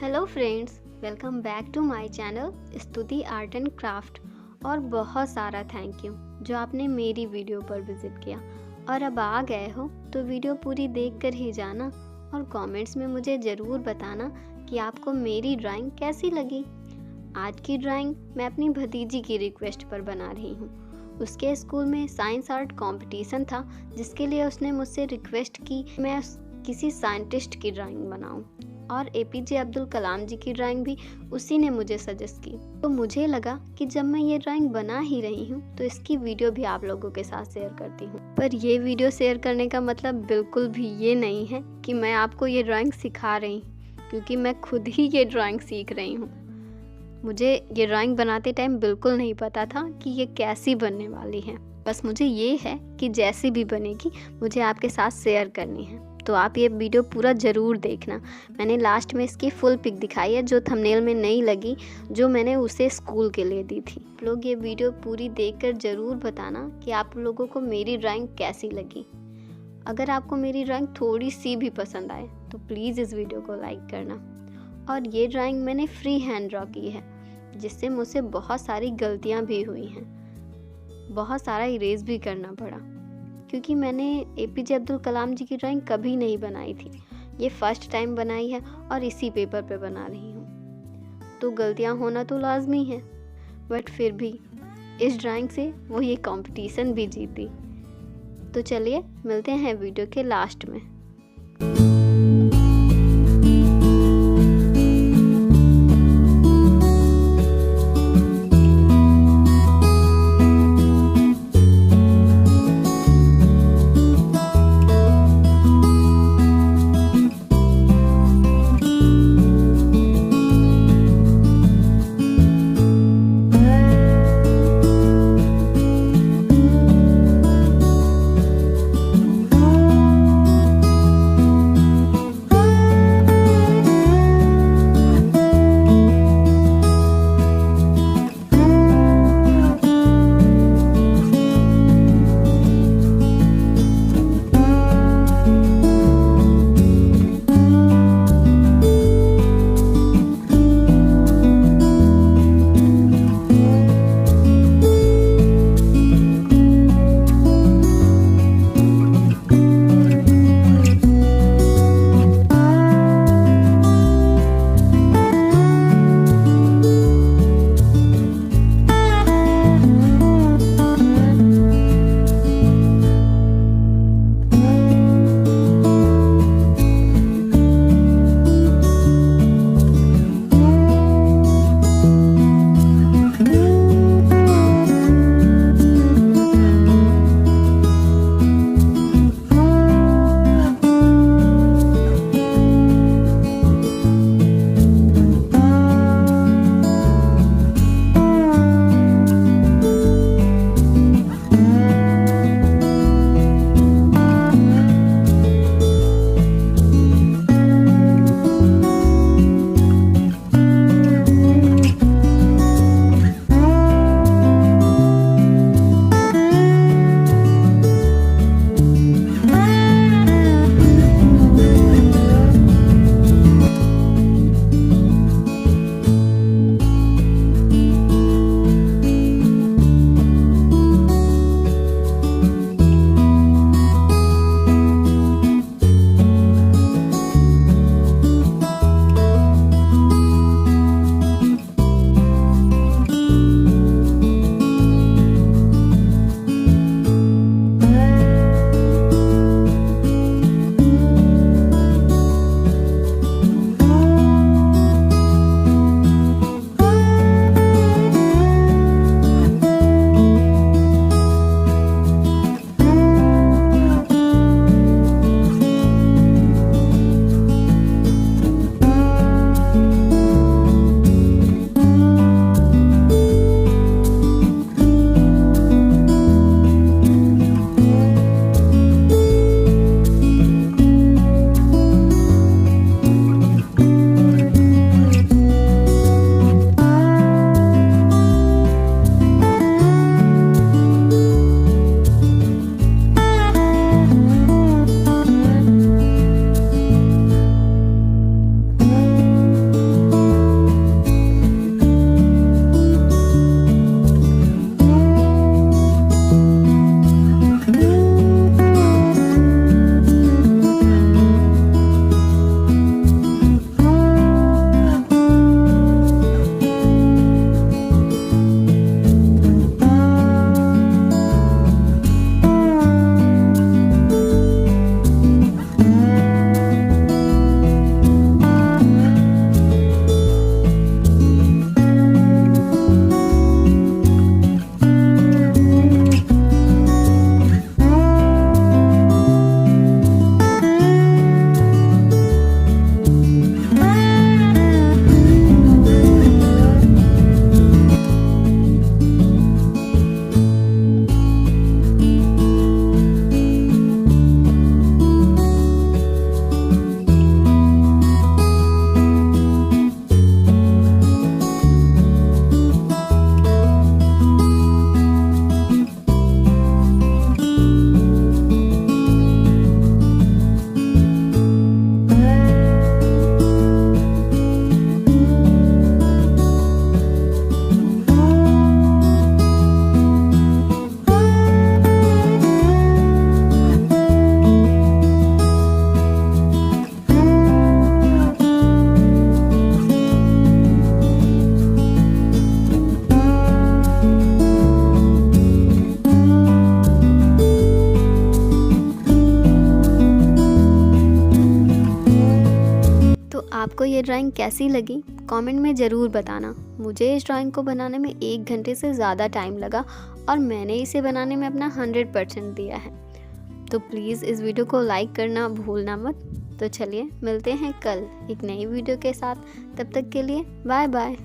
Hello friends, welcome back to my channel Stuti art and craft. और बहुत सारा thank you जो आपने मेरी वीडियो पर विज़िट किया और अब आ गए हो तो वीडियो पूरी देख कर ही जाना और कमेंट्स में मुझे ज़रूर बताना कि आपको मेरी ड्राइंग कैसी लगी। आज की ड्राइंग मैं अपनी भतीजी की रिक्वेस्ट पर बना रही हूँ। उसके स्कूल में साइंस आर्ट कंपटीशन था जिसके लिए उसने मुझसे रिक्वेस्ट की मैं किसी साइंटिस्ट की ड्राइंग बनाऊं और APJ अब्दुल कलाम जी की ड्राइंग भी उसी ने मुझे सजेस्ट की। तो मुझे लगा कि जब मैं ये ड्राइंग बना ही रही हूँ तो इसकी वीडियो भी आप लोगों के साथ शेयर करती हूँ। पर ये वीडियो शेयर करने का मतलब बिल्कुल भी ये नहीं है कि मैं आपको ये ड्राइंग सिखा रही हूँ, क्योंकि मैं खुद ही ये ड्राइंग सीख रही हूँ। मुझे ये ड्राइंग बनाते टाइम बिल्कुल नहीं पता था कि ये कैसी बनने वाली है। बस मुझे ये है कि जैसी भी बनेगी मुझे आपके साथ शेयर करनी है, तो आप ये वीडियो पूरा ज़रूर देखना। मैंने लास्ट में इसकी फुल पिक दिखाई है जो थंबनेल में नहीं लगी, जो मैंने उसे स्कूल के लिए दी थी। आप लोग ये वीडियो पूरी देखकर ज़रूर बताना कि आप लोगों को मेरी ड्राइंग कैसी लगी। अगर आपको मेरी ड्राइंग थोड़ी सी भी पसंद आए तो प्लीज़ इस वीडियो को लाइक करना। और ये ड्राइंग मैंने फ्री हैंड ड्रॉ की है, जिससे मुझसे बहुत सारी गलतियाँ भी हुई हैं, बहुत सारा इरेज भी करना पड़ा, क्योंकि मैंने APJ अब्दुल कलाम जी की ड्राइंग कभी नहीं बनाई थी। ये फर्स्ट टाइम बनाई है और इसी पेपर पे बना रही हूँ, तो गलतियाँ होना तो लाजमी है। बट फिर भी इस ड्राइंग से वो ये कंपटीशन भी जीती। तो चलिए मिलते हैं वीडियो के लास्ट में। ये ड्राइंग कैसी लगी कमेंट में ज़रूर बताना। मुझे इस ड्राइंग को बनाने में 1 घंटे से ज़्यादा टाइम लगा और मैंने इसे बनाने में अपना 100% दिया है। तो प्लीज़ इस वीडियो को लाइक करना भूलना मत। तो चलिए मिलते हैं कल एक नई वीडियो के साथ। तब तक के लिए बाय बाय।